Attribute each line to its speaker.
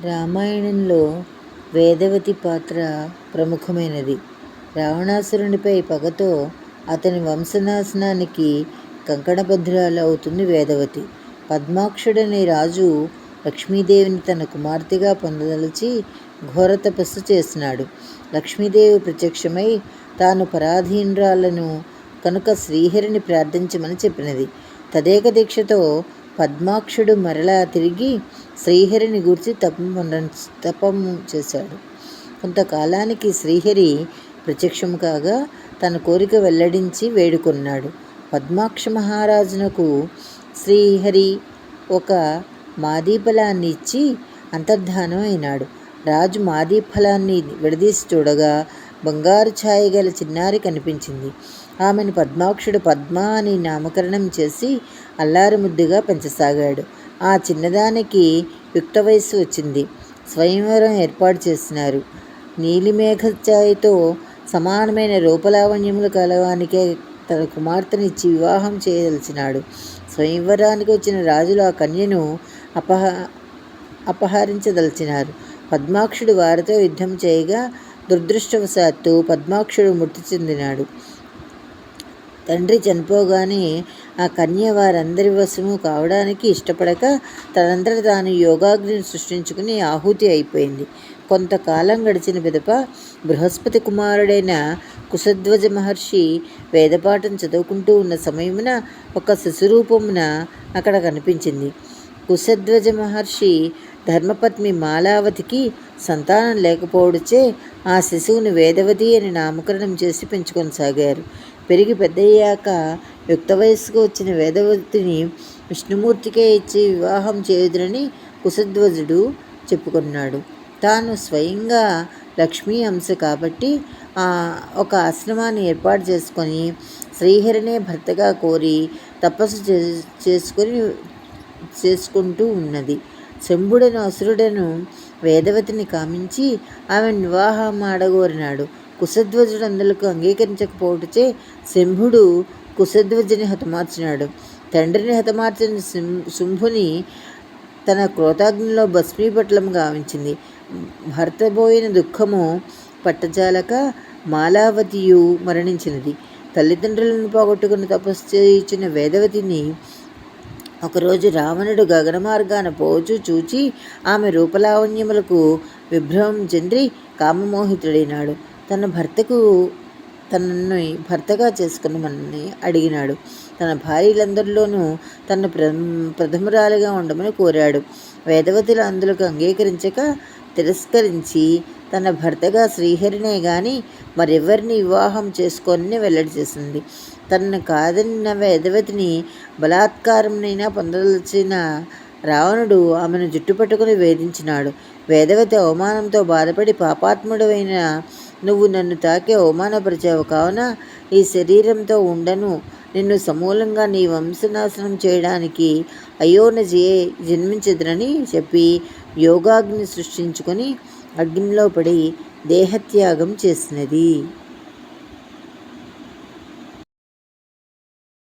Speaker 1: రామాయణంలో వేదవతి పాత్ర ప్రముఖమైనది. రావణాసురునిపై పగతో అతని వంశనాశనానికి కంకణబద్ధురాలు అవుతుంది వేదవతి. పద్మాక్షుడనే రాజు లక్ష్మీదేవిని తన కుమార్తెగా పొందదలిచి ఘోర తపస్సు చేసినాడు. లక్ష్మీదేవి ప్రత్యక్షమై తాను పరాధీనురాలను కనుక శ్రీహరిని ప్రార్థించమని చెప్పినది. తదేక దీక్షతో పద్మాక్షుడు మరలా తిరిగి శ్రీహరిని గూర్చి తపము చేశాడు. కొంతకాలానికి శ్రీహరి ప్రత్యక్షము కాగా తన కోరిక వెల్లడించి వేడుకొన్నాడు. పద్మాక్ష మహారాజునకు శ్రీహరి ఒక మాదీఫలాన్ని ఇచ్చి అంతర్ధానం అయినాడు. రాజు మాదీఫలాన్ని విడదీసి చూడగా బంగారు ఛాయ గల చిన్నారి కనిపించింది. ఆమెను పద్మాక్షుడు పద్మ అని నామకరణం చేసి అల్లారు ముద్దుగా పెంచసాగాడు. ఆ చిన్నదానికి యుక్త వయస్సు వచ్చింది. స్వయంవరం ఏర్పాటు చేసినారు. నీలిమేఘ ఛాయతో సమానమైన రూపలావణ్యములు కలవానికే తన కుమార్తెనిచ్చి వివాహం చేయదలిచినాడు. స్వయంవరానికి వచ్చిన రాజులు ఆ కన్యను అపహరించదలిచినారు. పద్మాక్షుడు వారితో యుద్ధం చేయగా దురదృష్టవశాత్తు పద్మాక్షుడు మృతి చెందినాడు. తండ్రి చనిపోగానే ఆ కన్య వారందరి వశము కావడానికి ఇష్టపడక తనంతట తాను యోగాగ్నిని సృష్టించుకుని ఆహుతి అయిపోయింది. కొంతకాలం గడిచిన పిదప బృహస్పతి కుమారుడైన కుశధ్వజ మహర్షి వేదపాఠం చదువుకుంటూ ఉన్న సమయమున ఒక శిశురూపమున అక్కడ కనిపించింది. కుశధ్వజ మహర్షి ధర్మపత్ని మాలావతికి సంతానం లేకపోవడచే ఆ శిశువుని వేదవతి అని నామకరణం చేసి పెంచుకొనసాగారు. పెరిగి పెద్దయ్యాక యుక్త వయస్సుకు వచ్చిన వేదవతిని విష్ణుమూర్తికే ఇచ్చి వివాహం చేయుదురని కుశధ్వజుడు చెప్పుకున్నాడు. తాను స్వయంగా లక్ష్మీ అంశ కాబట్టి ఒక ఆశ్రమాన్ని ఏర్పాటు చేసుకొని శ్రీహరినే భర్తగా కోరి తపస్సు చేసుకుంటూ ఉన్నది. శంభుడను అసురుడను వేదవతిని కామించి ఆమెను వివాహం ఆడగోరినాడు. కుశధ్వజుడు అందులకు అంగీకరించకపోవటచే శంభుడు కుశధ్వజుని హతమార్చినాడు. తండ్రిని హతమార్చిన శుంభుని తన క్రోధాగ్నిలో భస్మీపట్లం గావించింది. భర్త పోయిన దుఃఖము పట్టజాలక మాలావతియు మరణించినది. తల్లిదండ్రులను పోగొట్టుకుని తపస్సు చేయుచున్న వేదవతిని ఒకరోజు రావణుడు గగన మార్గాన పోచు చూచి ఆమె రూపలావణ్యములకు విభ్రమం చెంది కామమోహితుడైనాడు. తనను భర్తగా చేసుకున్నామని అడిగినాడు. తన భార్యలందరిలోనూ తన ప్రథమురాలిగా ఉండమని కోరాడు. వేదవతులు అందులకు అంగీకరించక తిరస్కరించి తన భర్తగా శ్రీహరినే గాని మరెవరిని వివాహం చేసుకొని వెల్లడి చేసింది. తనను కాదన్న వేదవతిని బలాత్కారంనైనా పొందదలిచిన రావణుడు ఆమెను జుట్టుపట్టుకుని వేధించినాడు. వేదవతి అవమానంతో బాధపడి పాపాత్ముడవైన నువ్వు నన్ను తాకి అవమానపరిచావు కావున ఈ శరీరంతో ఉండను, నిన్ను సమూలంగా నీ వంశనాశనం చేయడానికి అయోన జన్మించదునని చెప్పి యోగాగ్ని సృష్టించుకొని అగ్నిలో పడి దేహత్యాగం చేసినది.